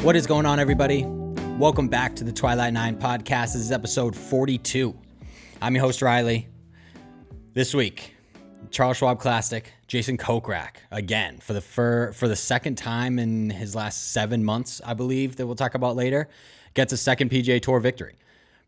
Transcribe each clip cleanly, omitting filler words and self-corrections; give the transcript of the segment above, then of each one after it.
What is going on, everybody? Welcome back to the Twilight 9 podcast. This is episode 42. I'm your host, Riley. This week, Charles Schwab Classic, Jason Kokrak, again, for the second time in his last 7 months, I believe, that we'll talk about later, gets a second PGA Tour victory.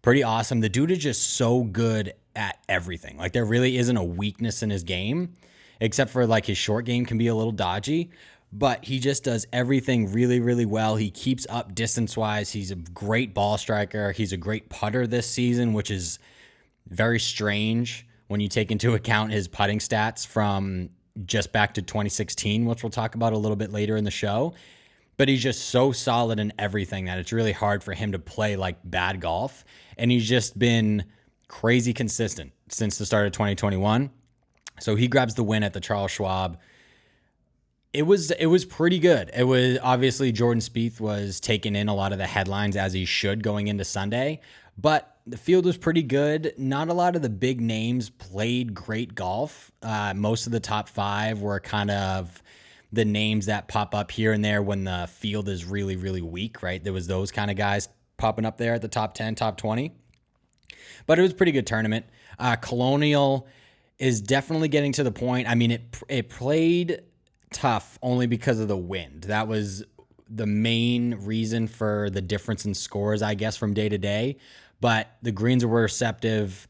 Pretty awesome. The dude is just so good at everything. Like, there really isn't a weakness in his game, except for, like, his short game can be a little dodgy. But he just does everything really, really well. He keeps up distance-wise. He's a great ball striker. He's a great putter this season, which is very strange when you take into account his putting stats from just back to 2016, which we'll talk about a little bit later in the show. But he's just so solid in everything that it's really hard for him to play like bad golf. And he's just been crazy consistent since the start of 2021. So he grabs the win at the Charles Schwab. It was pretty good. It was obviously Jordan Spieth was taking in a lot of the headlines as he should going into Sunday, but the field was pretty good. Not a lot of the big names played great golf. Most of the top five were kind of the names that pop up here and there when the field is really, really weak, right? There was those kind of guys popping up there at the top 10, top 20. But it was a pretty good tournament. Colonial is definitely getting to the point. I mean, it played tough only because of the wind. That was the main reason for the difference in scores, I guess, from day to day. But the greens were receptive,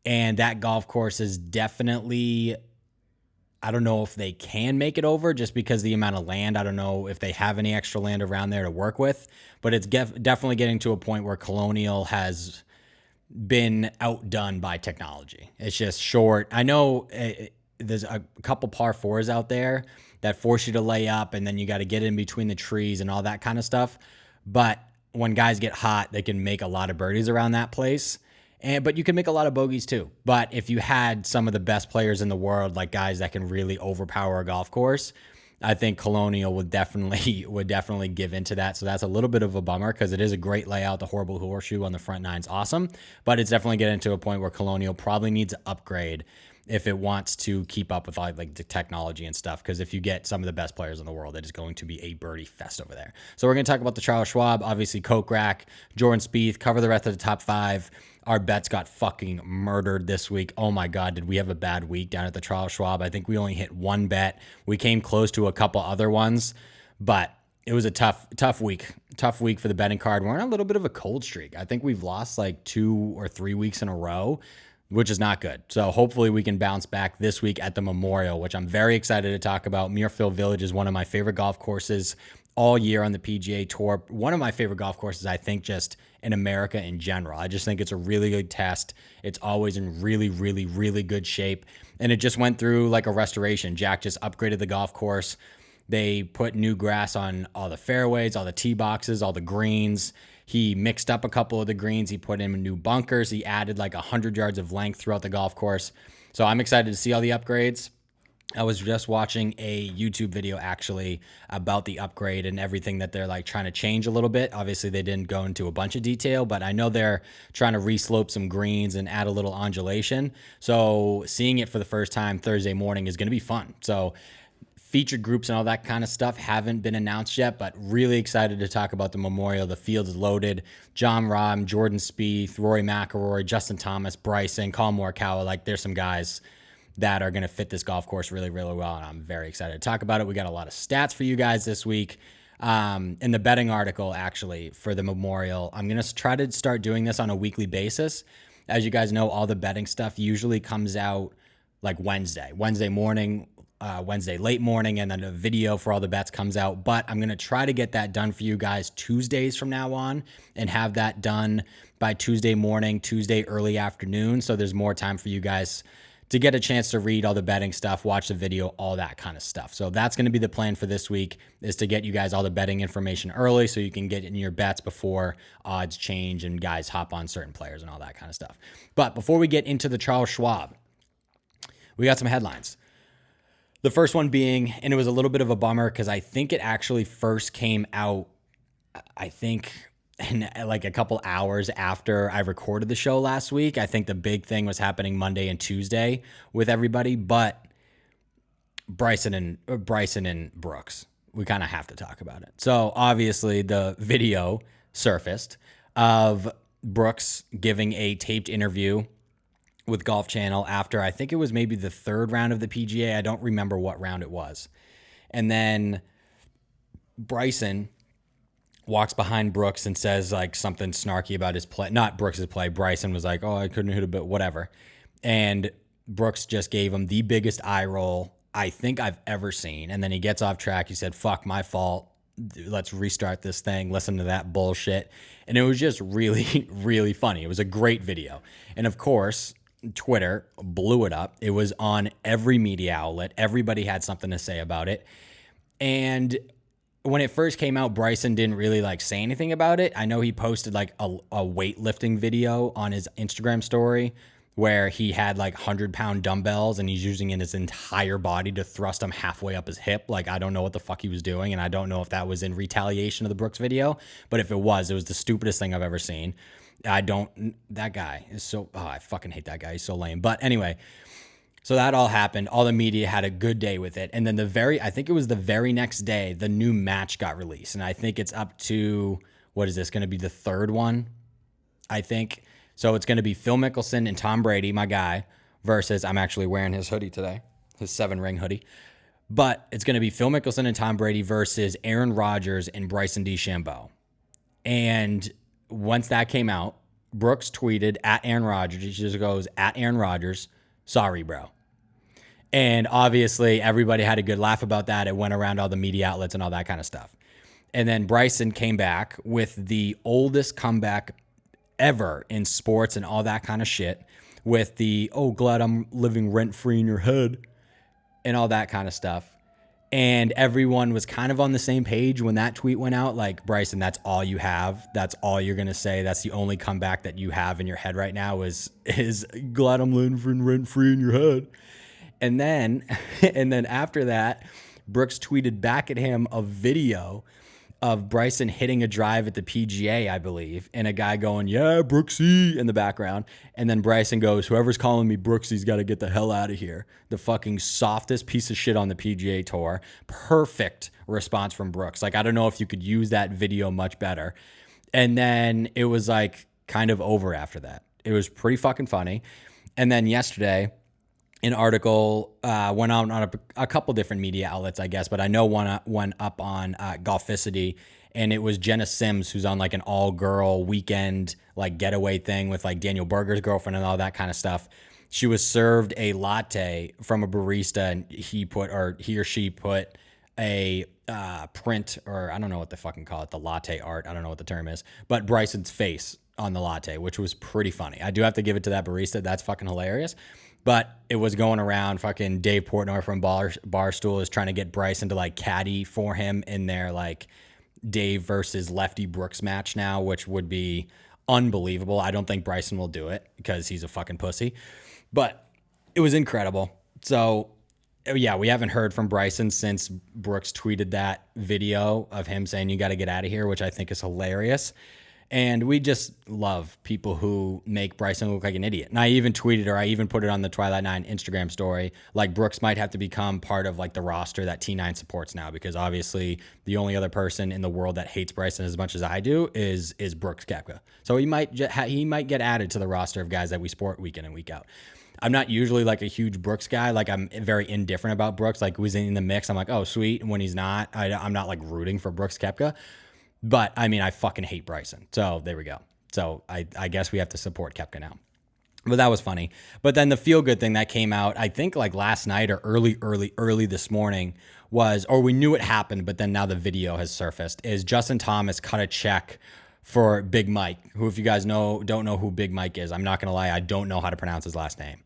and that golf course is definitely, I don't know if they can make it over just because the amount of land. I don't know if they have any extra land around there to work with, but it's definitely getting to a point where Colonial has been outdone by technology. It's just short. I know there's a couple par fours out there that force you to lay up, and then you got to get in between the trees and all that kind of stuff. But when guys get hot, they can make a lot of birdies around that place. But you can make a lot of bogeys too. But if you had some of the best players in the world, like guys that can really overpower a golf course, I think Colonial would definitely give into that. So that's a little bit of a bummer because it is a great layout. The horrible horseshoe on the front nine's awesome, but it's definitely getting to a point where Colonial probably needs to upgrade if it wants to keep up with like the technology and stuff. Because if you get some of the best players in the world, it is going to be a birdie fest over there. So we're going to talk about the Charles Schwab, obviously Kokrak, Jordan Spieth, cover the rest of the top five. Our bets got fucking murdered this week. Oh my God, did we have a bad week down at the Charles Schwab? I think we only hit one bet. We came close to a couple other ones, but it was a tough week. Tough week for the betting card. We're on a little bit of a cold streak. I think we've lost like 2 or 3 weeks in a row, which is not good. So hopefully we can bounce back this week at the Memorial, which I'm very excited to talk about. Muirfield Village is one of my favorite golf courses all year on the PGA Tour. One of my favorite golf courses, I think, just in America in general. I just think it's a really good test. It's always in really, really, really good shape. And it just went through like a restoration. Jack just upgraded the golf course. They put new grass on all the fairways, all the tee boxes, all the greens. He mixed up a couple of the greens. He put in new bunkers. He added like 100 yards of length throughout the golf course. So I'm excited to see all the upgrades. I was just watching a YouTube video actually about the upgrade and everything that they're like trying to change a little bit. Obviously, they didn't go into a bunch of detail, but I know they're trying to reslope some greens and add a little undulation. So seeing it for the first time Thursday morning is going to be fun. So featured groups and all that kind of stuff haven't been announced yet, but really excited to talk about the Memorial. The field is loaded. Jon Rahm, Jordan Spieth, Rory McIlroy, Justin Thomas, Bryson, Colin Morikawa. Like, there's some guys that are going to fit this golf course really, really well, and I'm very excited to talk about it. We got a lot of stats for you guys this week. In the betting article, actually, for the Memorial, I'm going to try to start doing this on a weekly basis. As you guys know, all the betting stuff usually comes out like Wednesday morning, Wednesday late morning, and then a video for all the bets comes out. But I'm going to try to get that done for you guys Tuesdays from now on and have that done by Tuesday morning, Tuesday early afternoon. So there's more time for you guys to get a chance to read all the betting stuff, watch the video, all that kind of stuff. So that's going to be the plan for this week, is to get you guys all the betting information early so you can get in your bets before odds change and guys hop on certain players and all that kind of stuff. But before we get into the Charles Schwab, we got some headlines. The first one being, and it was a little bit of a bummer because I think it actually first came out, and like a couple hours after I recorded the show last week. I think the big thing was happening Monday and Tuesday with everybody, but Bryson and Brooks we kind of have to talk about it. So obviously the video surfaced of Brooks giving a taped interview with Golf Channel after, I think it was maybe the third round of the PGA. I don't remember what round it was. And then Bryson walks behind Brooks and says like something snarky about his play. Not Brooks's play. Bryson was like, oh, I couldn't hit a bit, whatever. And Brooks just gave him the biggest eye roll I think I've ever seen. And then he gets off track. He said, fuck, my fault. Let's restart this thing. Listen to that bullshit. And it was just really, really funny. It was a great video. And of course, Twitter blew it up. It was on every media outlet. Everybody had something to say about it. And when it first came out, Bryson didn't really like say anything about it. I know he posted like a weightlifting video on his Instagram story where he had like 100-pound dumbbells and he's using in his entire body to thrust them halfway up his hip. Like, I don't know what the fuck he was doing. And I don't know if that was in retaliation of the Brooks video, but if it was the stupidest thing I've ever seen. That guy is so, I fucking hate that guy. He's so lame. But anyway, so that all happened. All the media had a good day with it. And then I think it was the very next day, the new match got released. And I think it's up to, what is this going to be, the third one? I think. So it's going to be Phil Mickelson and Tom Brady, my guy, versus, I'm actually wearing his hoodie today, his 7-ring hoodie. But it's going to be Phil Mickelson and Tom Brady versus Aaron Rodgers and Bryson DeChambeau. And once that came out, Brooks tweeted at Aaron Rodgers. He just goes, at Aaron Rodgers, sorry, bro. And obviously, everybody had a good laugh about that. It went around all the media outlets and all that kind of stuff. And then Bryson came back with the oldest comeback ever in sports and all that kind of shit with the, oh, glad I'm living rent-free in your head and all that kind of stuff. And everyone was kind of on the same page when that tweet went out. Like, Bryson, that's all you have. That's all you're going to say. That's the only comeback that you have in your head right now is glad I'm living rent-free in your head. And then after that, Brooks tweeted back at him a video of Bryson hitting a drive at the PGA, I believe, and a guy going, yeah, Brooksy, in the background. And then Bryson goes, whoever's calling me Brooksy's got to get the hell out of here. The fucking softest piece of shit on the PGA Tour. Perfect response from Brooks. Like, I don't know if you could use that video much better. And then it was like kind of over after that. It was pretty fucking funny. And then yesterday, an article went on a couple different media outlets, I guess, but I know one up on Golficity, and it was Jenna Sims, who's on like an all-girl weekend like getaway thing with like Daniel Berger's girlfriend and all that kind of stuff. She was served a latte from a barista, and he or she put a print, or I don't know what they fucking call it, the latte art. I don't know what the term is, but Bryson's face on the latte, which was pretty funny. I do have to give it to that barista. That's fucking hilarious. But it was going around. Fucking Dave Portnoy from Barstool is trying to get Bryson to like caddy for him in their like Dave versus Lefty Brooks match now, which would be unbelievable. I don't think Bryson will do it because he's a fucking pussy. But it was incredible. So yeah, we haven't heard from Bryson since Brooks tweeted that video of him saying you got to get out of here, which I think is hilarious. And we just love people who make Bryson look like an idiot. And I even tweeted, or I even put it on the Twilight 9 Instagram story, like Brooks might have to become part of like the roster that T9 supports now, because obviously the only other person in the world that hates Bryson as much as I do is Brooks Koepka. So he might get added to the roster of guys that we support week in and week out. I'm not usually like a huge Brooks guy. Like, I'm very indifferent about Brooks. Like, who's in the mix, I'm like, oh, sweet. And when he's not, I'm not like rooting for Brooks Koepka. But, I mean, I fucking hate Bryson. So, there we go. So, I guess we have to support Koepka now. But that was funny. But then the feel-good thing that came out, I think, like last night or early this morning was, or we knew it happened, but then now the video has surfaced, is Justin Thomas cut a check for Big Mike, who, if you guys don't know who Big Mike is, I'm not going to lie, I don't know how to pronounce his last name.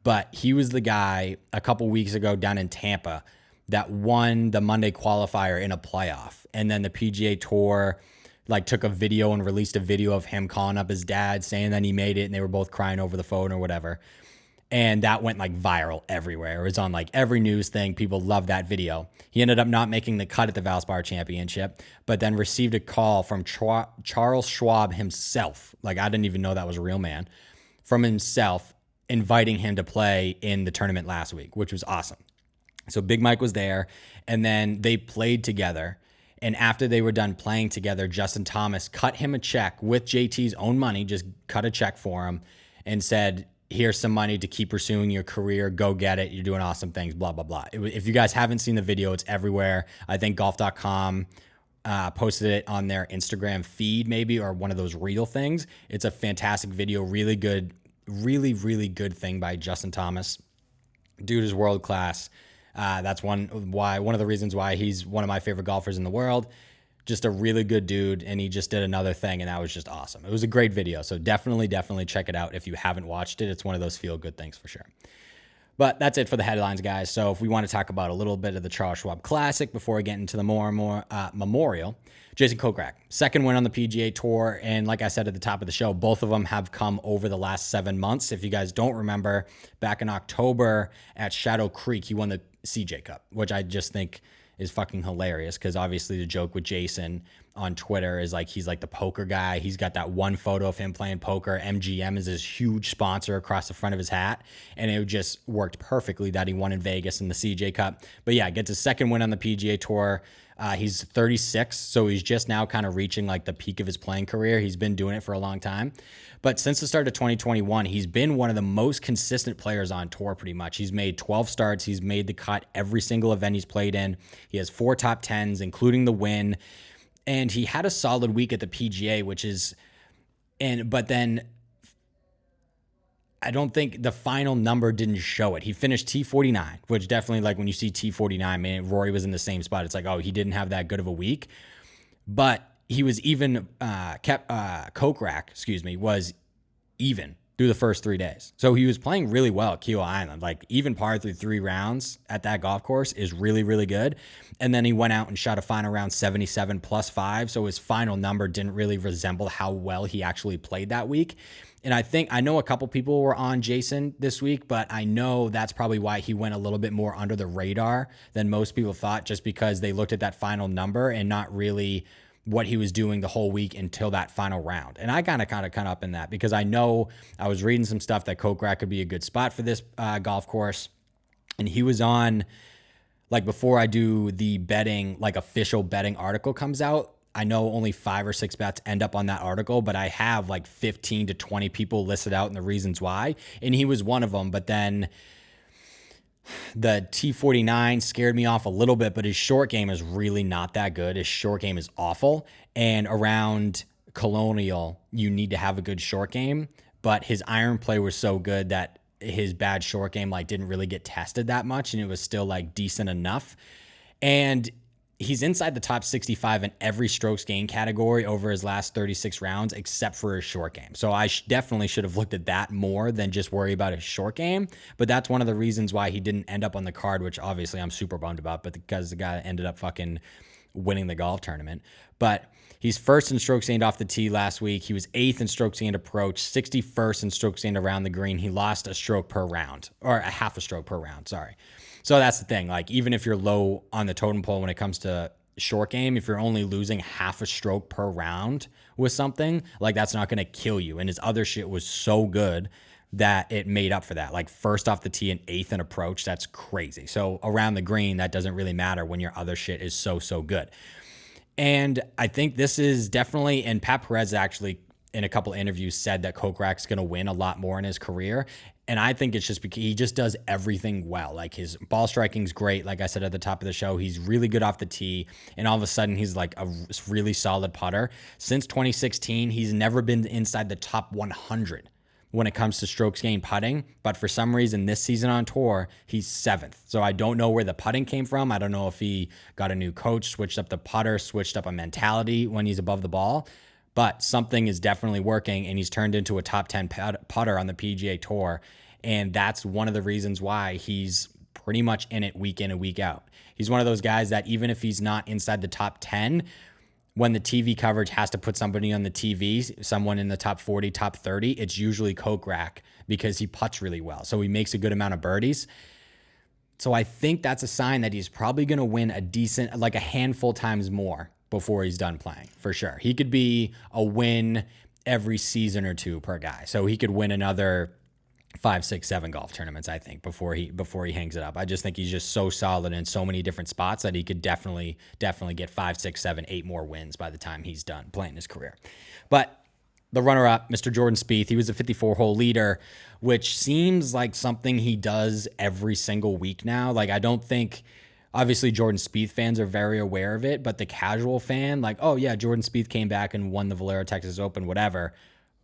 But he was the guy a couple weeks ago down in Tampa that won the Monday qualifier in a playoff. And then the PGA Tour like took a video and released a video of him calling up his dad saying that he made it, and they were both crying over the phone or whatever. And that went like viral everywhere. It was on like every news thing. People loved that video. He ended up not making the cut at the Valspar Championship, but then received a call from Charles Schwab himself. Like, I didn't even know that was a real man. From himself, inviting him to play in the tournament last week, which was awesome. So Big Mike was there, and then they played together. And after they were done playing together, Justin Thomas cut him a check with JT's own money, just cut a check for him and said, here's some money to keep pursuing your career. Go get it. You're doing awesome things, blah, blah, blah. If you guys haven't seen the video, it's everywhere. I think golf.com posted it on their Instagram feed maybe, or one of those reel things. It's a fantastic video. Really good, really, really good thing by Justin Thomas. Dude is world class. That's one of the reasons why he's one of my favorite golfers in the world. Just a really good dude, and he just did another thing, and that was just awesome. It was a great video, so definitely check it out if you haven't watched it. It's one of those feel-good things for sure. But that's it for the headlines, guys. So if we want to talk about a little bit of the Charles Schwab Classic before we get into the more Memorial, Jason Kokrak, second win on the PGA Tour, and like I said at the top of the show, both of them have come over the last 7 months. If you guys don't remember, back in October at Shadow Creek, he won the CJ Cup, which I just think is fucking hilarious, because obviously the joke with Jason on Twitter is like he's like the poker guy. He's got that one photo of him playing poker. MGM is his huge sponsor across the front of his hat, and it just worked perfectly that he won in Vegas in the CJ Cup. But yeah, gets his second win on the PGA Tour. He's 36, so he's just now kind of reaching like the peak of his playing career. He's been doing it for a long time. But since the start of 2021, he's been one of the most consistent players on tour pretty much. He's made 12 starts. He's made the cut every single event he's played in. He has 4 top 10s, including the win. And he had a solid week at the PGA, but then I don't think the final number didn't show it. He finished T49, which definitely, like when you see T49, man, Rory was in the same spot. It's like, oh, he didn't have that good of a week. But he was even, Kokrak, was even through the first 3 days. So he was playing really well at Keel Island. Like even par through 3 rounds at that golf course is really, really good. And then he went out and shot a final round 77 plus 5. So his final number didn't really resemble how well he actually played that week. And I know a couple people were on Jason this week, but I know that's probably why he went a little bit more under the radar than most people thought, just because they looked at that final number and not really what he was doing the whole week until that final round. And I kind of up in that, because I know I was reading some stuff that Kokrak could be a good spot for this golf course. And he was on, like before I do the betting, like official betting article comes out, I know only 5 or 6 bets end up on that article, but I have like 15 to 20 people listed out and the reasons why. And he was one of them. But then the T49 scared me off a little bit, but his short game is really not that good. His short game is awful. And around Colonial, you need to have a good short game, but his iron play was so good that his bad short game like didn't really get tested that much, and it was still like decent enough. And he's inside the top 65 in every strokes gained category over his last 36 rounds, except for his short game. So I definitely should have looked at that more than just worry about his short game. But that's one of the reasons why he didn't end up on the card, which obviously I'm super bummed about, but because the guy ended up fucking winning the golf tournament. But he's first in strokes gained off the tee last week. He was 8th in strokes gained approach, 61st in strokes gained around the green. He lost a stroke per round, or a half a stroke per round, sorry. So that's the thing. Like, even if you're low on the totem pole when it comes to short game, if you're only losing half a stroke per round with something, like that's not going to kill you. And his other shit was so good that it made up for that. Like first off the tee and 8th in approach, that's crazy. So around the green, that doesn't really matter when your other shit is so good. And I think this is definitely, and Pat Perez actually in a couple interviews said that Kokrak's going to win a lot more in his career. And I think it's just because he just does everything well. Like his ball striking's great. Like I said at the top of the show, he's really good off the tee. And all of a sudden he's like a really solid putter. Since 2016, he's never been inside the top 100 when it comes to strokes gained putting. But for some reason this season on tour, he's 7th. So I don't know where the putting came from. I don't know if he got a new coach, switched up the putter, switched up a mentality when he's above the ball. But something is definitely working, and he's turned into a top 10 putter on the PGA Tour. And that's one of the reasons why he's pretty much in it week in and week out. He's one of those guys that even if he's not inside the top 10, when the TV coverage has to put somebody on the TV, someone in the top 40, top 30, it's usually Kokrak because he putts really well. So he makes a good amount of birdies. So I think that's a sign that he's probably going to win a decent, like a handful times more before he's done playing, for sure. He could be a win every season or two per guy. So he could win another 5, 6, 7 golf tournaments, I think, before he hangs it up. I just think he's just so solid in so many different spots that he could definitely get 5, 6, 7, 8 more wins by the time he's done playing his career. But the runner-up, Mr. Jordan Spieth, he was a 54-hole leader, which seems like something he does every single week now. Like, I don't think, obviously Jordan Spieth fans are very aware of it, but the casual fan, like, oh yeah, Jordan Spieth came back and won the Valero Texas Open, whatever.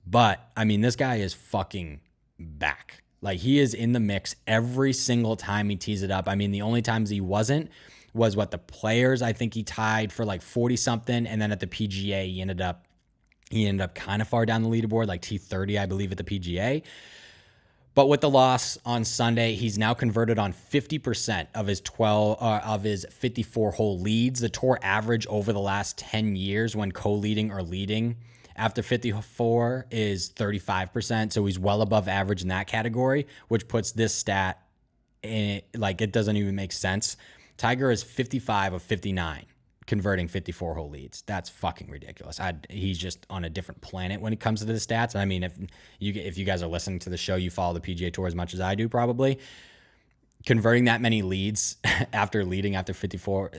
But, I mean, this guy is fucking back. Like, he is in the mix every single time he tees it up. I mean, the only times he wasn't was the Players. I think he tied for like 40 something. And then at the PGA, he ended up kind of far down the leaderboard, like T30, I believe, at the PGA. But with the loss on Sunday, he's now converted on 50% of his 54-hole leads. The tour average over the last 10 years when co-leading or leading after 54 is 35%. So he's well above average in that category, which puts this stat in, like, it doesn't even make sense. Tiger is 55 of 59 converting 54-hole leads. That's fucking ridiculous. He's just on a different planet when it comes to the stats. I mean, if you guys are listening to the show, you follow the PGA Tour as much as I do, probably. Converting that many leads after 54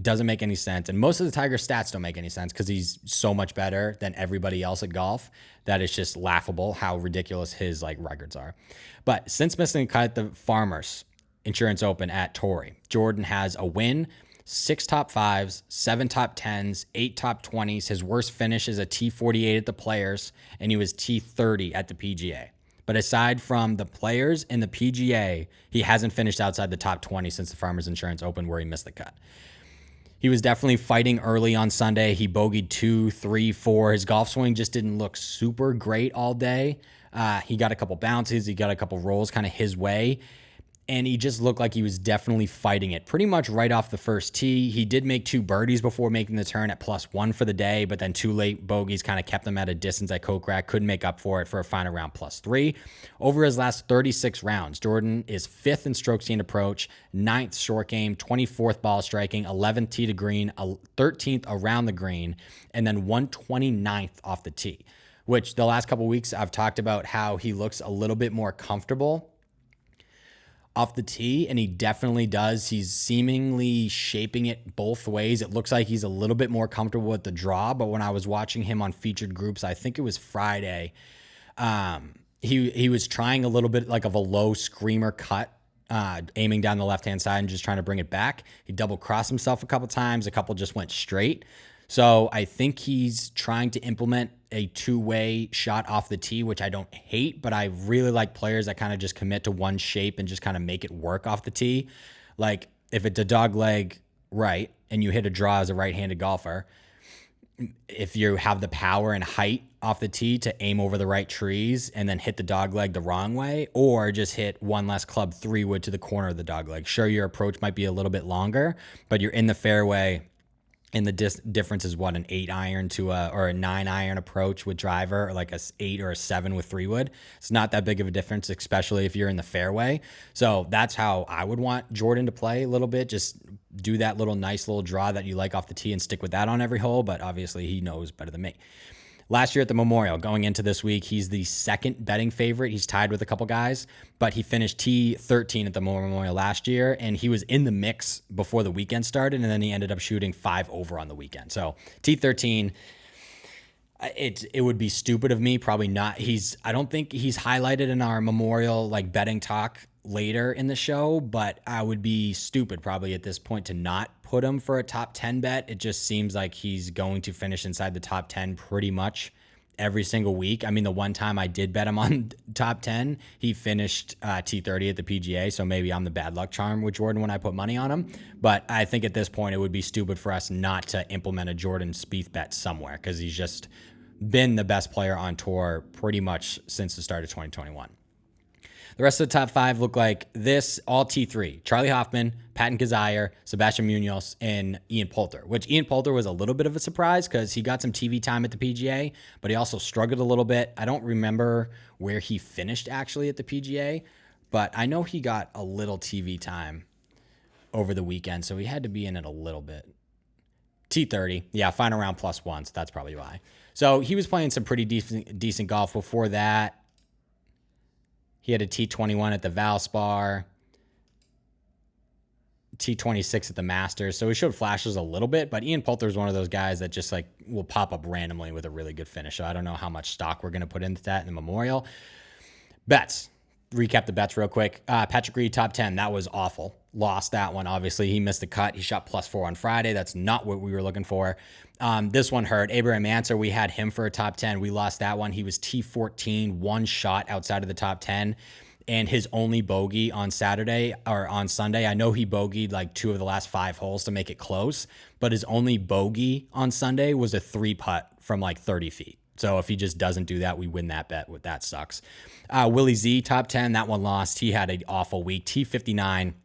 doesn't make any sense. And most of the Tiger stats don't make any sense because he's so much better than everybody else at golf that it's just laughable how ridiculous his like records are. But since missing the cut at the Farmers Insurance Open at Torrey, Jordan has a win, 6 top 5s, 7 top 10s, 8 top 20s. His worst finish is a T48 at the Players, and he was T30 at the PGA. But aside from the Players and the PGA, he hasn't finished outside the top 20 since the Farmers Insurance Open where he missed the cut. He was definitely fighting early on Sunday. He bogeyed 2, 3, 4. His golf swing just didn't look super great all day. He got a couple bounces. He got a couple rolls kind of his way. And he just looked like he was definitely fighting it pretty much right off the first tee. He did make 2 birdies before making the turn at +1 for the day, but then 2 late bogeys kind of kept him at a distance at Kokrak. Couldn't make up for it for a final round +3. Over his last 36 rounds, Jordan is 5th in strokes gained approach, 9th short game, 24th ball striking, 11th tee to green, 13th around the green, and then 129th off the tee, which the last couple weeks I've talked about how he looks a little bit more comfortable off the tee, and he definitely does. He's seemingly shaping it both ways. It looks like he's a little bit more comfortable with the draw, but when I was watching him on featured groups, I think it was Friday, he was trying a little bit like of a low screamer cut, aiming down the left-hand side and just trying to bring it back. He double-crossed himself a couple times. A couple just went straight. So I think he's trying to implement a 2-way shot off the tee, which I don't hate, but I really like players that kind of just commit to one shape and just kind of make it work off the tee. Like if it's a dog leg right and you hit a draw as a right-handed golfer, if you have the power and height off the tee to aim over the right trees and then hit the dog leg the wrong way, or just hit one less club 3-wood to the corner of the dog leg. Sure, your approach might be a little bit longer, but you're in the fairway. And the difference is what, an 8-iron to or a 9-iron approach with driver, or like a 8 or a 7 with 3-wood. It's not that big of a difference, especially if you're in the fairway. So that's how I would want Jordan to play a little bit. Just do that nice little draw that you like off the tee and stick with that on every hole. But obviously he knows better than me. Last year at the Memorial, going into this week, he's the 2nd betting favorite. He's tied with a couple guys, but he finished T13 at the Memorial last year, and he was in the mix before the weekend started, and then he ended up shooting 5 over on the weekend. So T13, it would be stupid of me, probably not. I don't think he's highlighted in our Memorial like betting talk later in the show, but I would be stupid probably at this point to not put him for a top 10 bet. It just seems like he's going to finish inside the top 10 pretty much every single week. I mean, the one time I did bet him on top 10, he finished T30 at the PGA, so maybe I'm the bad luck charm with Jordan when I put money on him. But I think at this point it would be stupid for us not to implement a Jordan Spieth bet somewhere because he's just been the best player on tour pretty much since the start of 2021. The rest of the top 5 look like this, all T3. Charlie Hoffman, Patton Kizzire, Sebastian Munoz, and Ian Poulter, which Ian Poulter was a little bit of a surprise because he got some TV time at the PGA, but he also struggled a little bit. I don't remember where he finished actually at the PGA, but I know he got a little TV time over the weekend, so he had to be in it a little bit. T30, yeah, final round +1, so that's probably why. So he was playing some pretty decent golf before that. He had a T21 at the Valspar, T26 at the Masters. So he showed flashes a little bit, but Ian Poulter is one of those guys that just like will pop up randomly with a really good finish. So I don't know how much stock we're going to put into that in the Memorial. Bets. Recap the bets real quick. Patrick Reed, top 10. That was awful. Lost that one. Obviously, he missed the cut. He shot +4 on Friday. That's not what we were looking for. This one hurt. Abraham Answer, we had him for a top 10. We lost that one. He was T14, one shot outside of the top 10. And his only bogey on Saturday or on Sunday, I know he bogeyed like 2 of the last 5 holes to make it close, but his only bogey on Sunday was a 3-putt from like 30 feet. So if he just doesn't do that, we win that bet. That sucks. Willie Z, top 10. That one lost. He had an awful week. T59.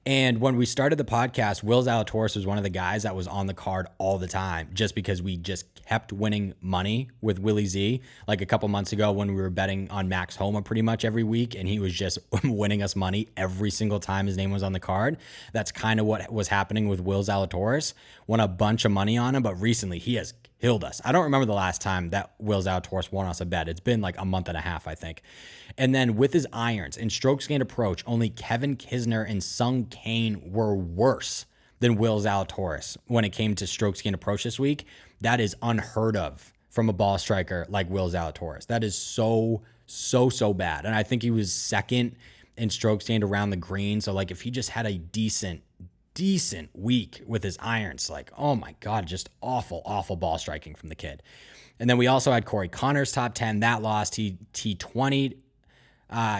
And when we started the podcast, Will Zalatoris was one of the guys that was on the card all the time just because we just kept winning money with Willie Z. Like a couple months ago when we were betting on Max Homa pretty much every week, and he was just winning us money every single time his name was on the card. That's kind of what was happening with Will Zalatoris. Won a bunch of money on him, but recently he has killed us. I don't remember the last time that Will Zalatoris won us a bet. It's been like a month and a half, I think. And then with his irons and strokes gained approach, only Kevin Kisner and Sung Kane were worse than Will Zalatoris when it came to strokes gained approach this week. That is unheard of from a ball striker like Will Zalatoris. That is so bad. And I think he was second in strokes gained around the green. So like if he just had a decent week with his irons, like, oh my God, just awful ball striking from the kid. And then we also had Corey Connors top 10. That lost. He T20'd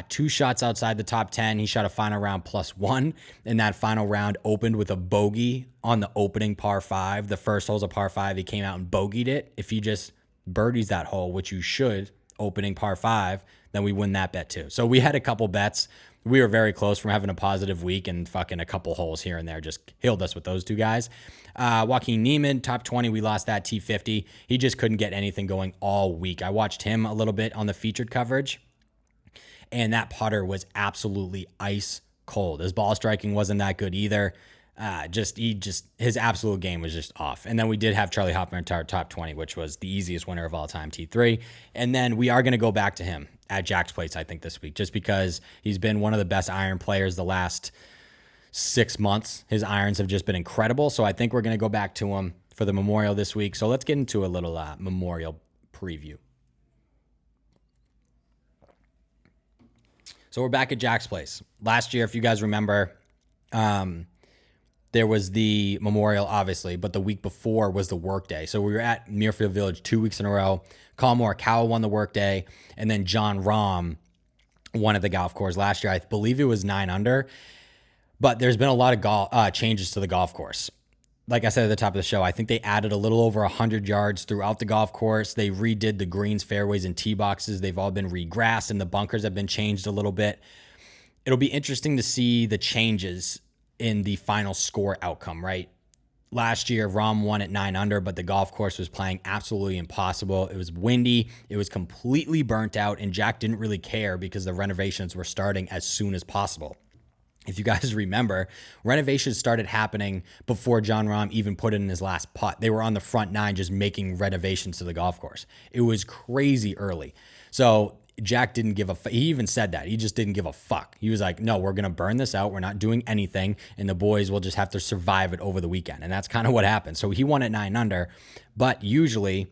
2 shots outside the top 10. He shot a final round +1. And that final round opened with a bogey on the opening par 5. The first hole's a par 5. He came out and bogeyed it. If he just birdies that hole, which you should, opening par 5, then we win that bet too. So we had a couple bets. We were very close from having a positive week, and fucking a couple holes here and there just killed us with those 2 guys. Joaquin Niemann, top 20. We lost that T50. He just couldn't get anything going all week. I watched him a little bit on the featured coverage, and that putter was absolutely ice cold. His ball striking wasn't that good either. His absolute game was just off. And then we did have Charlie Hoffman to our top 20, which was the easiest winner of all time, T3. And then we are going to go back to him at Jack's Place, I think, this week, just because he's been one of the best iron players the last 6 months. His irons have just been incredible. So I think we're going to go back to him for the Memorial this week. So let's get into a little Memorial preview. So we're back at Jack's Place. Last year, if you guys remember, there was the Memorial, obviously, but the week before was the work day. So we were at Muirfield Village 2 weeks in a row. Colin Morikawa won the work day, and then John Rahm won at the golf course last year. I believe it was 9 under, but there's been a lot of changes to the golf course. Like I said at the top of the show, I think they added a little over 100 yards throughout the golf course. They redid the greens, fairways, and tee boxes. They've all been regrassed, and the bunkers have been changed a little bit. It'll be interesting to see the changes in the final score outcome, right? Last year, Rahm won at 9 under, but the golf course was playing absolutely impossible. It was windy. It was completely burnt out, and Jack didn't really care because the renovations were starting as soon as possible. If you guys remember, renovations started happening before John Rahm even put in his last putt. They were on the front 9 just making renovations to the golf course. It was crazy early. So Jack didn't give a fuck. He even said that. He just didn't give a fuck. He was like, no, we're going to burn this out. We're not doing anything, and the boys will just have to survive it over the weekend. And that's kind of what happened. So he won at 9 under, but usually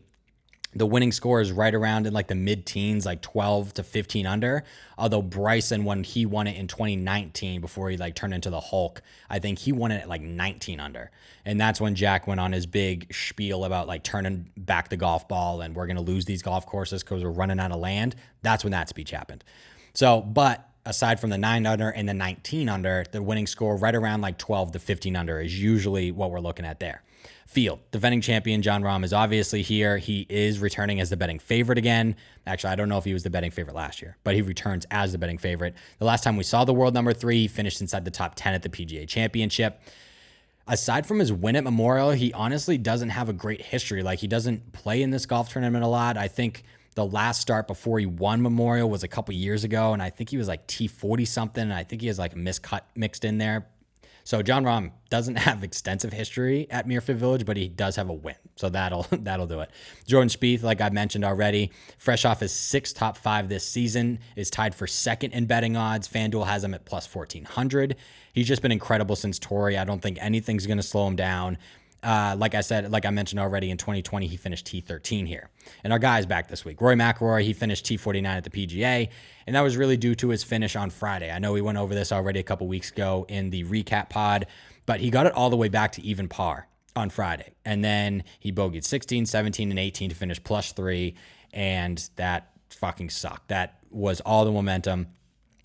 the winning score is right around in like the mid-teens, like 12 to 15 under. Although Bryson, when he won it in 2019, before he like turned into the Hulk, I think he won it at like 19 under. And that's when Jack went on his big spiel about like turning back the golf ball and we're going to lose these golf courses because we're running out of land. That's when that speech happened. So, but aside from the 9 under and the 19 under, the winning score right around like 12 to 15 under is usually what we're looking at there. Field, defending champion John Rahm is obviously here. He is returning as the betting favorite again. Actually, I don't know if he was the betting favorite last year, but he returns as the betting favorite. The last time we saw the world number 3, he finished inside the top 10 at the PGA Championship. Aside from his win at Memorial, he honestly doesn't have a great history. Like, he doesn't play in this golf tournament a lot. I think the last start before he won Memorial was a couple years ago, and I think he was like T40 something, and I think he has like a miscut mixed in there. So Jon Rahm doesn't have extensive history at Muirfield Village, but he does have a win. So that'll do it. Jordan Spieth, like I mentioned already, fresh off his 6 top 5 this season, is tied for second in betting odds. FanDuel has him at plus 1,400. He's just been incredible since Torrey. I don't think anything's going to slow him down. Like I mentioned already, in 2020, he finished T13 here. And our guy's back this week. Rory McIlroy, he finished T49 at the PGA, and that was really due to his finish on Friday. I know we went over this already a couple weeks ago in the recap pod, but he got it all the way back to even par on Friday. And then he bogeyed 16, 17, and 18 to finish +3, and that fucking sucked. That was all the momentum.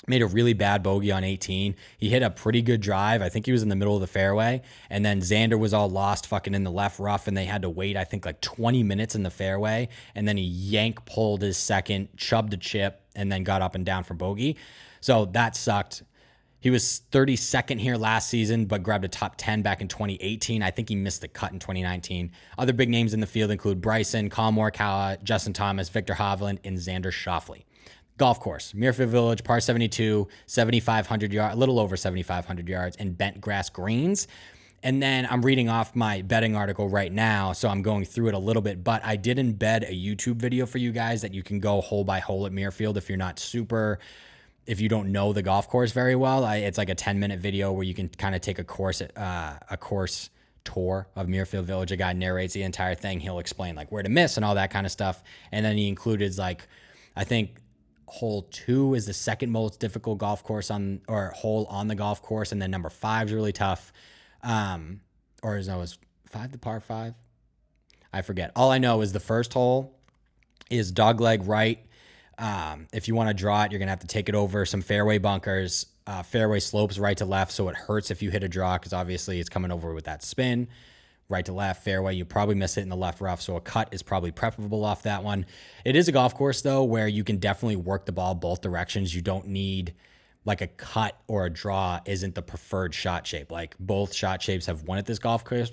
Made a really bad bogey on 18. He hit a pretty good drive. I think he was in the middle of the fairway. And then Xander was all lost fucking in the left rough, and they had to wait, I think, like 20 minutes in the fairway. And then he pulled his second, chubbed a chip, and then got up and down for bogey. So that sucked. He was 32nd here last season, but grabbed a top 10 back in 2018. I think he missed the cut in 2019. Other big names in the field include Bryson, Collin Morikawa, Justin Thomas, Viktor Hovland, and Xander Schauffele. Golf course, Muirfield Village, par 72, 7,500 yards, a little over 7,500 yards, and bent grass greens. And then I'm reading off my betting article right now, so I'm going through it a little bit, but I did embed a YouTube video for you guys that you can go hole by hole at Muirfield if you don't know the golf course very well. It's like a 10-minute video where you can kind of take a course tour of Muirfield Village. A guy narrates the entire thing. He'll explain like where to miss and all that kind of stuff. And then he included I think hole 2 is the second most difficult hole on the golf course, and then number 5 is really tough. Is 5 the par 5? I forget. All I know is the first hole is dogleg right. If you want to draw it, you're gonna have to take it over some fairway bunkers. Fairway slopes right to left, so it hurts if you hit a draw because obviously it's coming over with that spin. Right to left, fairway, you probably miss it in the left rough, so a cut is probably preferable off that one. It is a golf course, though, where you can definitely work the ball both directions. You don't need, like, a cut or a draw isn't the preferred shot shape. Like, both shot shapes have won at this golf course,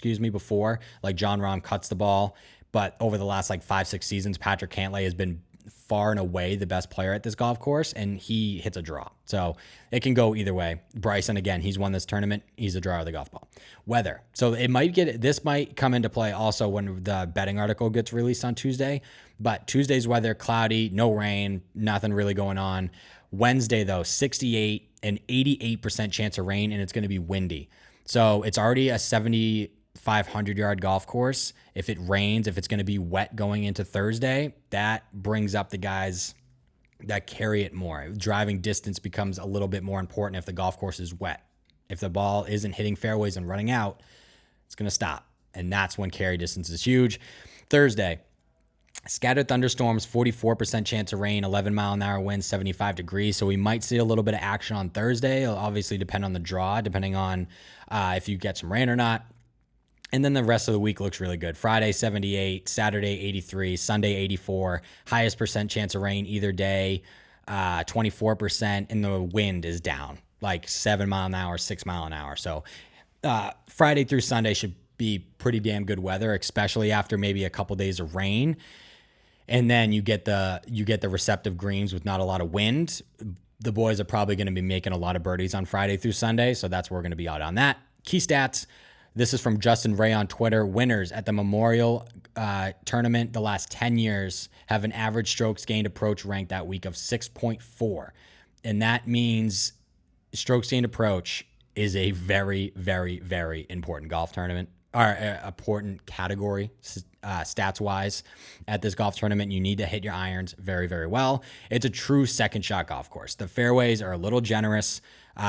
before. Like, Jon Rahm cuts the ball, but over the last, 5-6 seasons, Patrick Cantlay has been far and away the best player at this golf course, and he hits a draw. So it can go either way. Bryson, again, he's won this tournament. He's a drawer of the golf ball. Weather. So this might come into play also when the betting article gets released on Tuesday. But Tuesday's weather, cloudy, no rain, nothing really going on. Wednesday, though, 68 and 88% chance of rain, and it's going to be windy. So it's already a 7,500-yard golf course. If it rains, if it's going to be wet going into Thursday, that brings up the guys that carry it more. Driving distance becomes a little bit more important if the golf course is wet. If the ball isn't hitting fairways and running out, it's going to stop. And that's when carry distance is huge. Thursday, scattered thunderstorms, 44% chance of rain, 11-mile-an-hour winds, 75 degrees. So we might see a little bit of action on Thursday. It'll obviously depend on the draw, depending on if you get some rain or not. And then the rest of the week looks really good. Friday, 78, Saturday, 83, Sunday, 84. Highest percent chance of rain either day, 24%, and the wind is down, like 7 mile an hour, 6 mile an hour. So Friday through Sunday should be pretty damn good weather, especially after maybe a couple days of rain. And then you get the receptive greens with not a lot of wind. The boys are probably going to be making a lot of birdies on Friday through Sunday, so that's where we're going to be out on that. Key stats. This is from Justin Ray on Twitter. Winners at the Memorial Tournament the last 10 years have an average strokes gained approach rank that week of 6.4. And that means strokes gained approach is a very, very, very important golf tournament, or important category stats-wise at this golf tournament. You need to hit your irons very, very well. It's a true second shot golf course. The fairways are a little generous.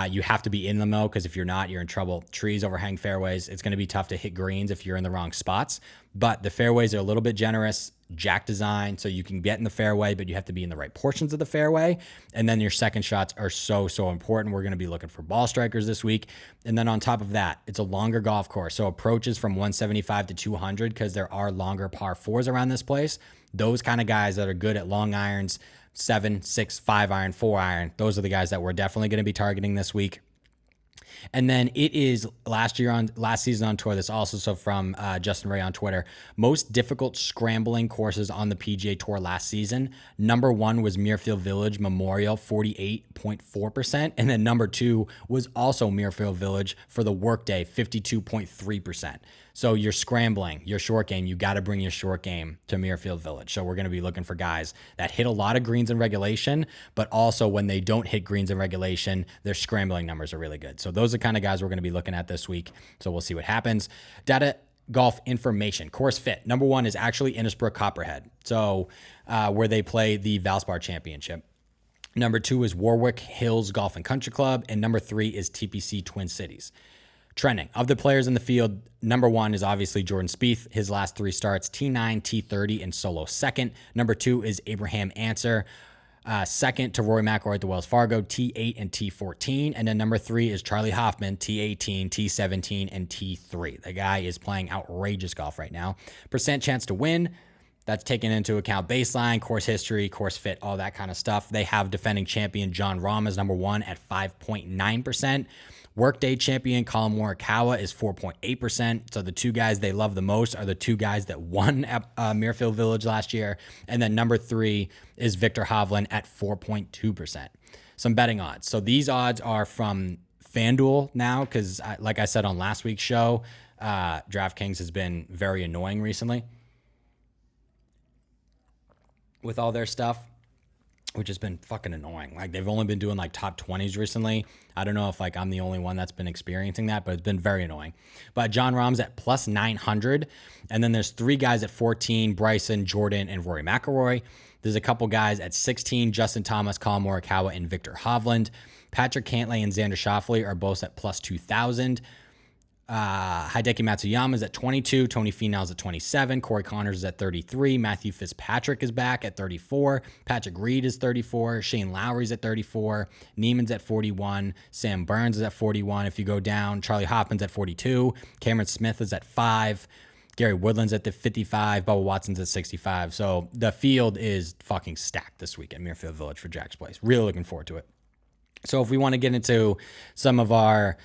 You have to be in them, though, because if you're not, you're in trouble. Trees overhang fairways. It's going to be tough to hit greens if you're in the wrong spots. But the fairways are a little bit generous, jack design, so you can get in the fairway, but you have to be in the right portions of the fairway. And then your second shots are so, so important. We're going to be looking for ball strikers this week. And then on top of that, it's a longer golf course. So approaches from 175 to 200, because there are longer par 4s around this place. Those kind of guys that are good at long irons, 7, 6, 5 iron, 4 iron. Those are the guys that we're definitely going to be targeting this week. And then it is last season on tour. This also so from Justin Ray on Twitter. Most difficult scrambling courses on the PGA Tour last season. Number 1 was Muirfield Village Memorial, 48.4%, and then number 2 was also Muirfield Village for the Workday, 52.3%. So you're scrambling, your short game, you got to bring your short game to Muirfield Village. So we're going to be looking for guys that hit a lot of greens in regulation, but also when they don't hit greens in regulation, their scrambling numbers are really good. So those are the kind of guys we're going to be looking at this week. So we'll see what happens. Data golf information, course fit. Number 1 is actually Innisbrook Copperhead. So where they play the Valspar Championship. Number 2 is Warwick Hills Golf and Country Club. And number 3 is TPC Twin Cities. Trending of the players in the field, number 1 is obviously Jordan Spieth. His last 3 starts, T9, T30, and solo second. Number 2 is Abraham Answer. Second to Rory McIlroy at the Wells Fargo, T8 and T14. And then number 3 is Charlie Hoffman, T18, T17, and T3. The guy is playing outrageous golf right now. Percent chance to win. That's taken into account baseline, course history, course fit, all that kind of stuff. They have defending champion John Rahm as number 1 at 5.9%. Workday champion Colin Morikawa is 4.8%. So the 2 guys they love the most are the 2 guys that won at Muirfield Village last year. And then number 3 is Viktor Hovland at 4.2%. Some betting odds. So these odds are from FanDuel now because, like I said on last week's show, DraftKings has been very annoying recently with all their stuff, which has been fucking annoying. Like they've only been doing like top 20s recently. I don't know if like I'm the only one that's been experiencing that, but it's been very annoying. But John Rahm's at plus 900. And then there's 3 guys at 14, Bryson, Jordan, and Rory McIlroy. There's a couple guys at 16, Justin Thomas, Colin Morikawa, and Viktor Hovland. Patrick Cantlay and Xander Schauffele are both at plus 2,000. Hideki Matsuyama is at 22, Tony Finau's at 27, Corey Connors is at 33, Matthew Fitzpatrick is back at 34, Patrick Reed is 34, Shane Lowry's at 34, Neiman's at 41, Sam Burns is at 41. If you go down, Charlie Hoffman's at 42, Cameron Smith is at 5, Gary Woodland's at the 55, Bubba Watson's at 65. So the field is fucking stacked this week at Muirfield Village for Jack's Place. Really looking forward to it. So if we want to get into some of our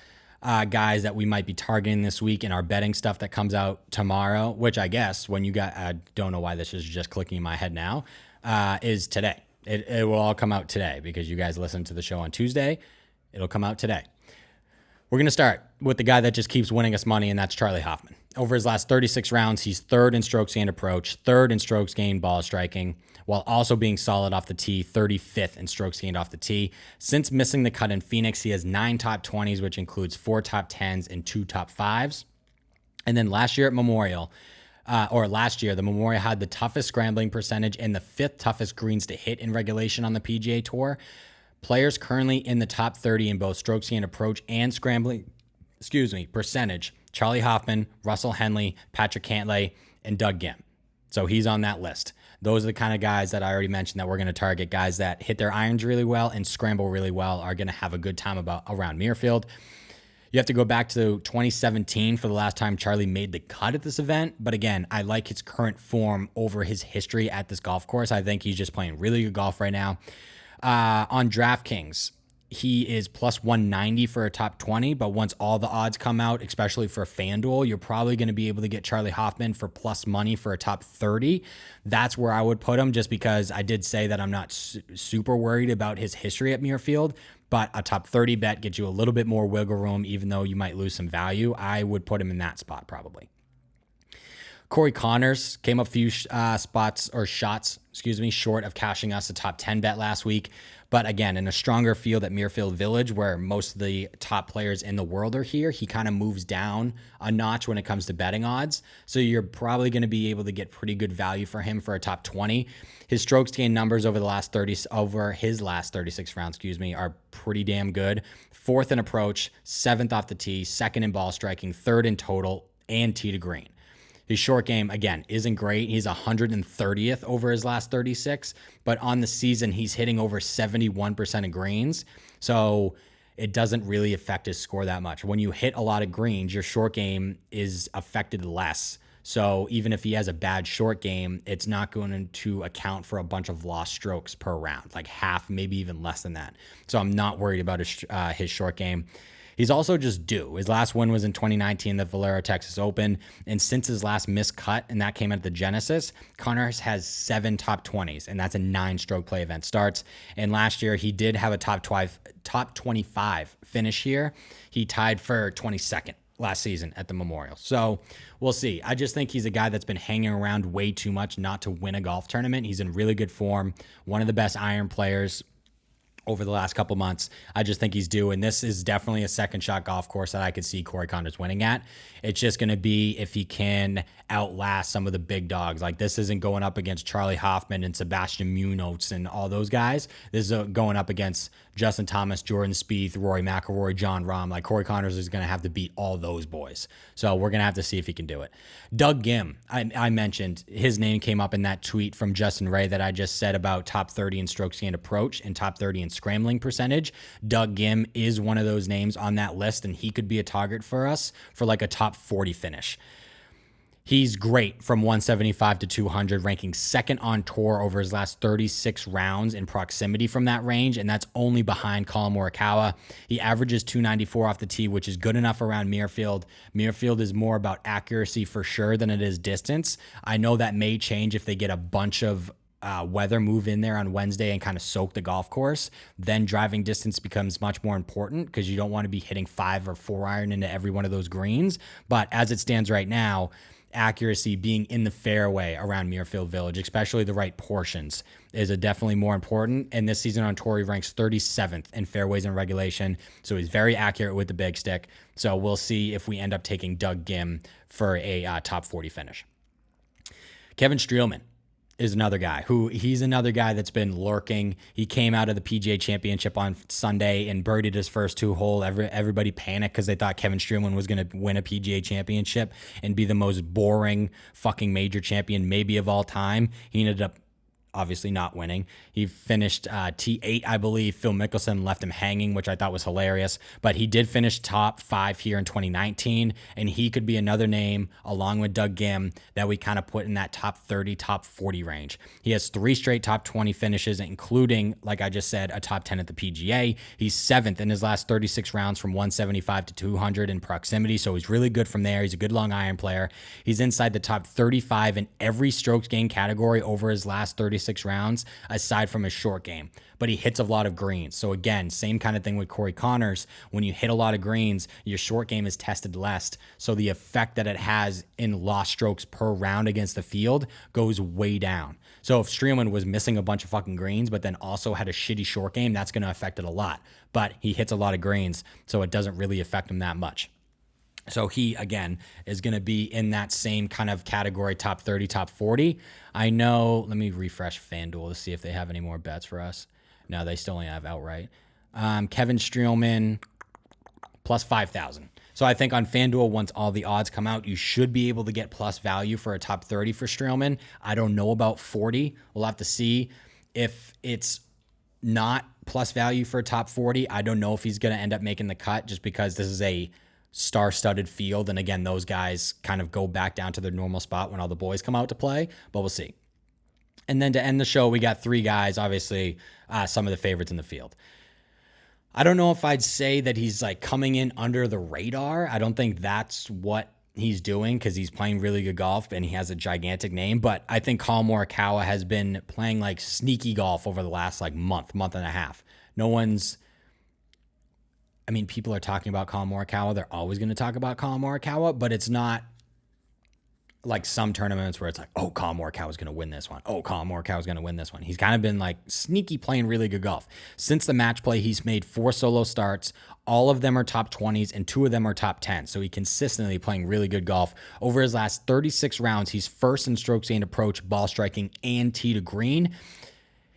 guys that we might be targeting this week in our betting stuff that comes out tomorrow, which I guess when you got, I don't know why this is just clicking in my head now, is today. It will all come out today because you guys listen to the show on Tuesday. It'll come out today. We're going to start with the guy that just keeps winning us money, and that's Charlie Hoffman. Over his last 36 rounds, he's 3rd in strokes gained approach, 3rd in strokes gained ball striking, while also being solid off the tee, 35th in strokes gained off the tee. Since missing the cut in Phoenix, he has 9 top 20s, which includes 4 top 10s and 2 top 5s. And then last year at Memorial, the Memorial had the toughest scrambling percentage and the 5th toughest greens to hit in regulation on the PGA Tour. Players currently in the top 30 in both strokes gained approach and scrambling, percentage: Charlie Hoffman, Russell Henley, Patrick Cantlay, and Doug Ghim. So he's on that list. Those are the kind of guys that I already mentioned that we're going to target. Guys that hit their irons really well and scramble really well are going to have a good time around Muirfield. You have to go back to 2017 for the last time Charlie made the cut at this event. But again, I like his current form over his history at this golf course. I think he's just playing really good golf right now. On DraftKings, he is plus 190 for a top 20, but once all the odds come out, especially for FanDuel, you're probably going to be able to get Charlie Hoffman for plus money for a top 30. That's where I would put him, just because I did say that I'm not super worried about his history at Muirfield, but a top 30 bet gets you a little bit more wiggle room, even though you might lose some value. I would put him in that spot probably. Corey Connors came up a few shots short of cashing us a top 10 bet last week. But again, in a stronger field at Muirfield Village, where most of the top players in the world are here, he kind of moves down a notch when it comes to betting odds. So you're probably going to be able to get pretty good value for him for a top 20. His strokes gained numbers over his last 36 rounds, are pretty damn good. 4th in approach, 7th off the tee, 2nd in ball striking, 3rd in total, and tee to green. His short game, again, isn't great. He's 130th over his last 36, but on the season, he's hitting over 71% of greens. So it doesn't really affect his score that much. When you hit a lot of greens, your short game is affected less. So even if he has a bad short game, it's not going to account for a bunch of lost strokes per round, like half, maybe even less than that. So I'm not worried about his short game. He's also just due. His last win was in 2019, the Valero Texas Open. And since his last missed cut, and that came at the Genesis, Connors has 7 top 20s, and that's a 9-stroke play event starts. And last year, he did have a top 25 finish here. He tied for 22nd last season at the Memorial. So we'll see. I just think he's a guy that's been hanging around way too much not to win a golf tournament. He's in really good form, one of the best iron players over the last couple months. I just think he's due, and this is definitely a second shot golf course that I could see Corey Connors winning at. It's just going to be if he can outlast some of the big dogs. Like, this isn't going up against Charlie Hoffman and Sebastian Munoz and all those guys. This is going up against Justin Thomas, Jordan Spieth, Rory McIlroy, John Rahm. Like, Corey Connors is going to have to beat all those boys. So we're going to have to see if he can do it. Doug Ghim, I mentioned his name came up in that tweet from Justin Ray that I just said about top 30 in strokes gained approach and top 30 in scrambling percentage. Doug Ghim is one of those names on that list, and he could be a target for us for like a top 40 finish. He's great from 175 to 200, ranking second on tour over his last 36 rounds in proximity from that range, and that's only behind Colin Morikawa. He averages 294 off the tee, which is good enough around Muirfield. Muirfield is more about accuracy for sure than it is distance. I know that may change if they get a bunch of weather move in there on Wednesday and kind of soak the golf course. Then driving distance becomes much more important because you don't want to be hitting 5 or 4 iron into every one of those greens. But as it stands right now, accuracy, being in the fairway around Muirfield Village, especially the right portions, is definitely more important. And this season on tour, he ranks 37th in fairways and regulation. So he's very accurate with the big stick. So we'll see if we end up taking Doug Ghim for a top 40 finish. Kevin Streelman is another guy he's another guy that's been lurking. He came out of the PGA Championship on Sunday and birdied his first 2-hole. Everybody panicked because they thought Kevin Streelman was going to win a PGA Championship and be the most boring fucking major champion maybe of all time. He ended up obviously not winning. He finished T8, I believe. Phil Mickelson left him hanging, which I thought was hilarious. But he did finish top 5 here in 2019, and he could be another name, along with Doug Ghim, that we kind of put in that top 30, top 40 range. He has 3 straight top 20 finishes, including, like I just said, a top 10 at the PGA. He's 7th in his last 36 rounds from 175 to 200 in proximity, so he's really good from there. He's a good long iron player. He's inside the top 35 in every strokes gained category over his last 36 rounds, aside from his short game. But he hits a lot of greens. So again, same kind of thing with Corey Connors. When you hit a lot of greens, your short game is tested less. So the effect that it has in lost strokes per round against the field goes way down. So if Streelman was missing a bunch of fucking greens, but then also had a shitty short game, that's going to affect it a lot. But he hits a lot of greens, so it doesn't really affect him that much. So he, again, is going to be in that same kind of category, top 30, top 40. I know, let me refresh FanDuel to see if they have any more bets for us. No, they still only have outright. Kevin Streelman, plus 5,000. So I think on FanDuel, once all the odds come out, you should be able to get plus value for a top 30 for Streelman. I don't know about 40. We'll have to see if it's not plus value for a top 40. I don't know if he's going to end up making the cut just because this is a star-studded field. And again, those guys kind of go back down to their normal spot when all the boys come out to play, but we'll see. And then to end the show, we got 3 guys, obviously some of the favorites in the field. I don't know if I'd say that he's like coming in under the radar. I don't think that's what he's doing because he's playing really good golf and he has a gigantic name. But I think Colin Morikawa has been playing like sneaky golf over the last like month and a half. People are talking about Colin Morikawa. They're always going to talk about Colin Morikawa, but it's not like some tournaments where it's like, oh, Colin Morikawa is going to win this one. Oh, Colin Morikawa is going to win this one. He's kind of been like sneaky playing really good golf. Since the match play, he's made 4 solo starts. All of them are top 20s and 2 of them are top 10. So he consistently playing really good golf. Over his last 36 rounds, he's first in strokes gained approach, ball striking, and tee to green.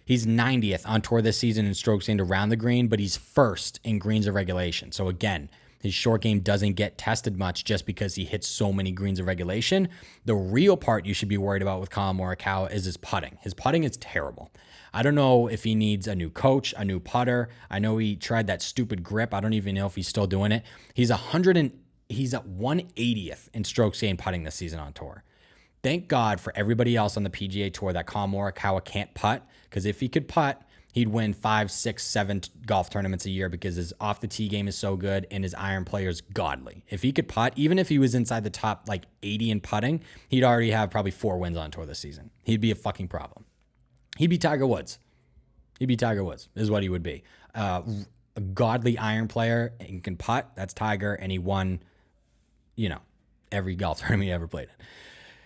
He's 90th on tour this season in strokes gained around the green, but he's first in greens of regulation. So again, his short game doesn't get tested much just because he hits so many greens of regulation. The real part you should be worried about with Colin Morikawa is his putting. His putting is terrible. I don't know if he needs a new coach, a new putter. I know he tried that stupid grip. I don't even know if he's still doing it. He's at 180th in strokes gained putting this season on tour. Thank God for everybody else on the PGA Tour that Colin Morikawa can't putt, because if he could putt, he'd win 5, 6, 7 golf tournaments a year because his off the tee game is so good and his iron play is godly. If he could putt, even if he was inside the top like 80 in putting, he'd already have probably 4 wins on tour this season. He'd be a fucking problem. He'd be Tiger Woods. He'd be Tiger Woods is what he would be. A godly iron player and can putt. That's Tiger. And he won, every golf tournament he ever played in.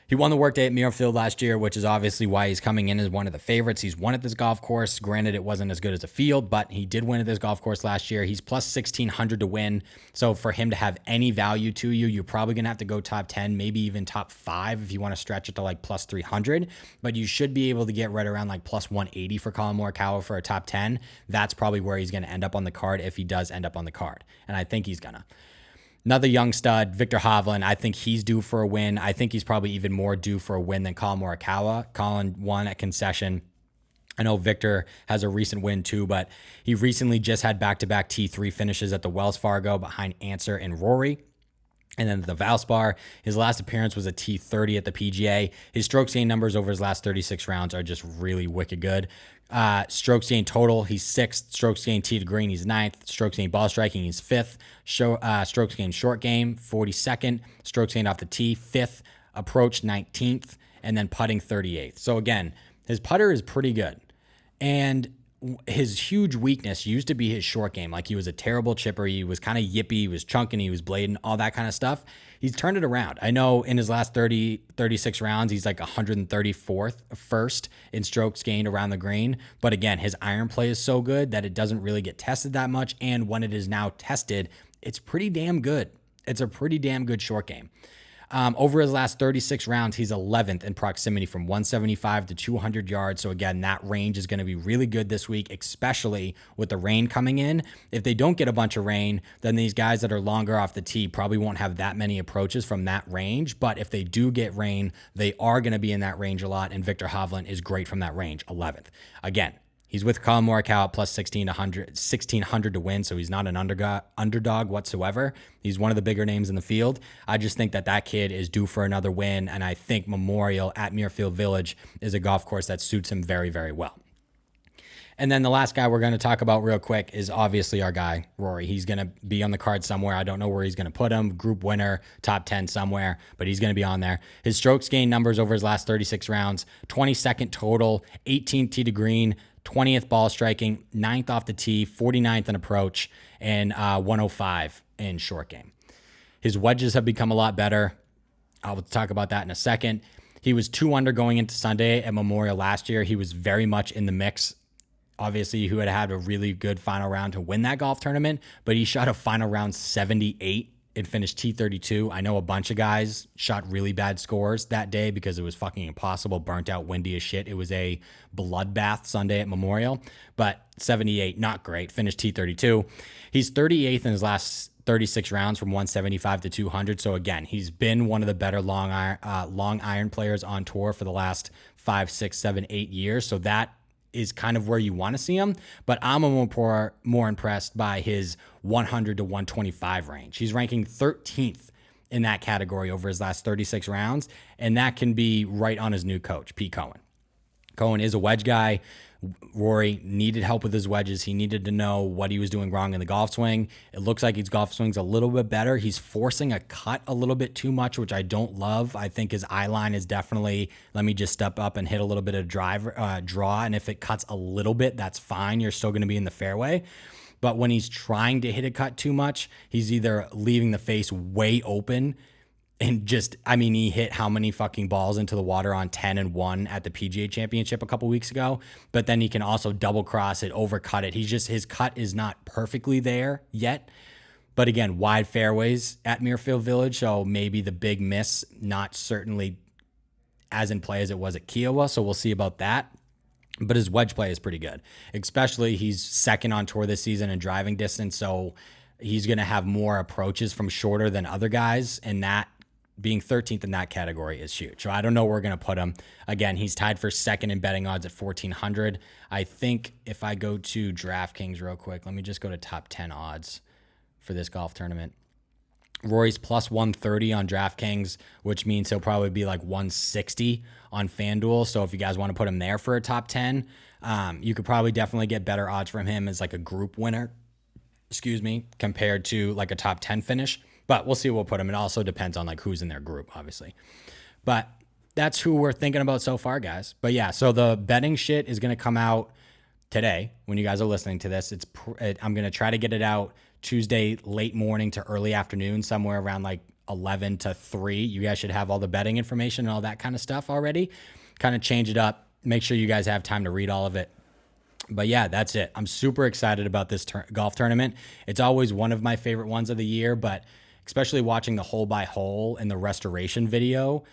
He won the workday at Muirfield last year, which is obviously why he's coming in as one of the favorites. He's won at this golf course. Granted, it wasn't as good as a field, but he did win at this golf course last year. He's plus 1,600 to win. So for him to have any value to you, you're probably going to have to go top 10, maybe even top 5 if you want to stretch it to like plus 300. But you should be able to get right around like plus 180 for Colin Morikawa for a top 10. That's probably where he's going to end up on the card if he does end up on the card. And I think he's going to. Another young stud, Viktor Hovland. I think he's due for a win. I think he's probably even more due for a win than Colin Morikawa. Colin won at concession. I know Victor has a recent win too, but he recently just had back-to-back T3 finishes at the Wells Fargo behind Answer and Rory. And then the Valspar, his last appearance was a T30 at the PGA. His strokes gain numbers over his last 36 rounds are just really wicked good. Strokes gain total, he's 6th. Strokes gain tee to green, he's 9th. Strokes gain ball striking, he's 5th. Strokes gain short game, 42nd. Strokes gain off the tee, 5th. Approach, 19th. And then putting, 38th. So again, his putter is pretty good. And his huge weakness used to be his short game. Like he was a terrible chipper. He was kind of yippy. He was chunking. He was blading, all that kind of stuff. He's turned it around. I know in his last 36 rounds, he's like 134th first in strokes gained around the green. But again, his iron play is so good that it doesn't really get tested that much. And when it is now tested, it's pretty damn good. It's a pretty damn good short game. Over his last 36 rounds, he's 11th in proximity from 175 to 200 yards. So again, that range is going to be really good this week, especially with the rain coming in. If they don't get a bunch of rain, then these guys that are longer off the tee probably won't have that many approaches from that range. But if they do get rain, they are going to be in that range a lot. And Viktor Hovland is great from that range, 11th. Again, he's with Colin Morikawa plus 1,600 to win, so he's not an underdog whatsoever. He's one of the bigger names in the field. I just think that kid is due for another win, and I think Memorial at Muirfield Village is a golf course that suits him very, very well. And then the last guy we're going to talk about real quick is obviously our guy, Rory. He's going to be on the card somewhere. I don't know where he's going to put him. Group winner, top 10 somewhere, but he's going to be on there. His strokes gain numbers over his last 36 rounds, 22nd total, 18th tee to green, 20th ball striking, 9th off the tee, 49th in approach, and 105 in short game. His wedges have become a lot better. I'll talk about that in a second. He was 2 under going into Sunday at Memorial last year. He was very much in the mix. Obviously, he would have had a really good final round to win that golf tournament, but he shot a final round 78 and finished T32. I know a bunch of guys shot really bad scores that day because it was fucking impossible, burnt out, windy as shit. It was a bloodbath Sunday at Memorial, but 78, not great. Finished T32. He's 38th in his last 36 rounds from 175 to 200. So again, he's been one of the better long iron players on tour for the last 5, 6, 7, 8 years. So that is kind of where you want to see him, but I'm more impressed by his 100 to 125 range. He's ranking 13th in that category over his last 36 rounds, and that can be right on his new coach, Pete Cohen. Cohen is a wedge guy. Rory needed help with his wedges. He needed to know what he was doing wrong in the golf swing. It looks like his golf swing's a little bit better. He's forcing a cut a little bit too much, which I don't love. I think his eye line is definitely, let me just step up and hit a little bit of draw. And if it cuts a little bit, that's fine. You're still going to be in the fairway. But when he's trying to hit a cut too much, he's either leaving the face way open and just, I mean, he hit how many fucking balls into the water on 10 and 1 at the PGA Championship a couple weeks ago. But then he can also double cross it, overcut it. His cut is not perfectly there yet. But again, wide fairways at Muirfield Village. So maybe the big miss, not certainly as in play as it was at Kiowa. So we'll see about that. But his wedge play is pretty good, especially he's second on tour this season in driving distance. So he's going to have more approaches from shorter than other guys. And that, being 13th in that category is huge. So I don't know where we're going to put him. Again, he's tied for second in betting odds at 1,400. I think if I go to DraftKings real quick, let me just go to top 10 odds for this golf tournament. Rory's plus 130 on DraftKings, which means he'll probably be like 160 on FanDuel. So if you guys want to put him there for a top 10, you could probably definitely get better odds from him as like a group winner, compared to like a top 10 finish. But we'll see where we'll put him. It also depends on like who's in their group, obviously. But that's who we're thinking about so far, guys. But yeah, so the betting shit is going to come out today when you guys are listening to this. I'm going to try to get it out Tuesday late morning to early afternoon, somewhere around like 11 to 3. You guys should have all the betting information and all that kind of stuff already. Kind of change it up. Make sure you guys have time to read all of it. But yeah, that's it. I'm super excited about this golf tournament. It's always one of my favorite ones of the year, but especially watching the hole by hole and the restoration video,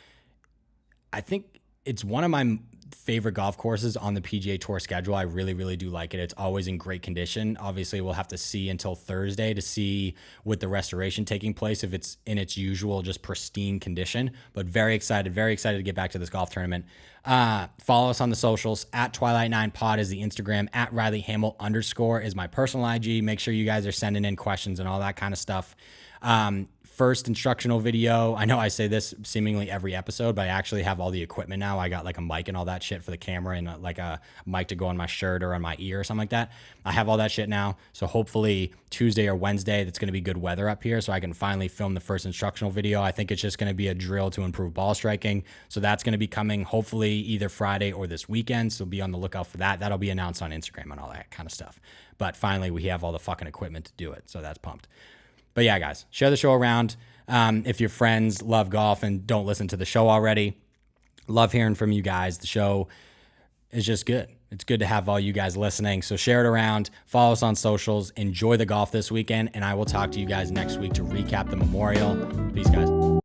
I think it's one of my favorite golf courses on the PGA Tour schedule. I really, really do like it. It's always in great condition. Obviously, we'll have to see until Thursday to see with the restoration taking place if it's in its usual just pristine condition. But very excited to get back to this golf tournament. Follow us on the socials. At Twilight9Pod is the Instagram. At @RileyHamill_ is my personal IG. Make sure you guys are sending in questions and all that kind of stuff. First instructional video. I know I say this seemingly every episode, but I actually have all the equipment now. I got like a mic and all that shit for the camera and like a mic to go on my shirt or on my ear or something like that. I have all that shit now. So hopefully Tuesday or Wednesday, that's going to be good weather up here so I can finally film the first instructional video. I think it's just going to be a drill to improve ball striking. So that's going to be coming hopefully either Friday or this weekend. So be on the lookout for that. That'll be announced on Instagram and all that kind of stuff. But finally, we have all the fucking equipment to do it. So that's pumped. But yeah, guys, share the show around. If your friends love golf and don't listen to the show already, love hearing from you guys. The show is just good. It's good to have all you guys listening. So share it around. Follow us on socials. Enjoy the golf this weekend. And I will talk to you guys next week to recap the Memorial. Peace, guys.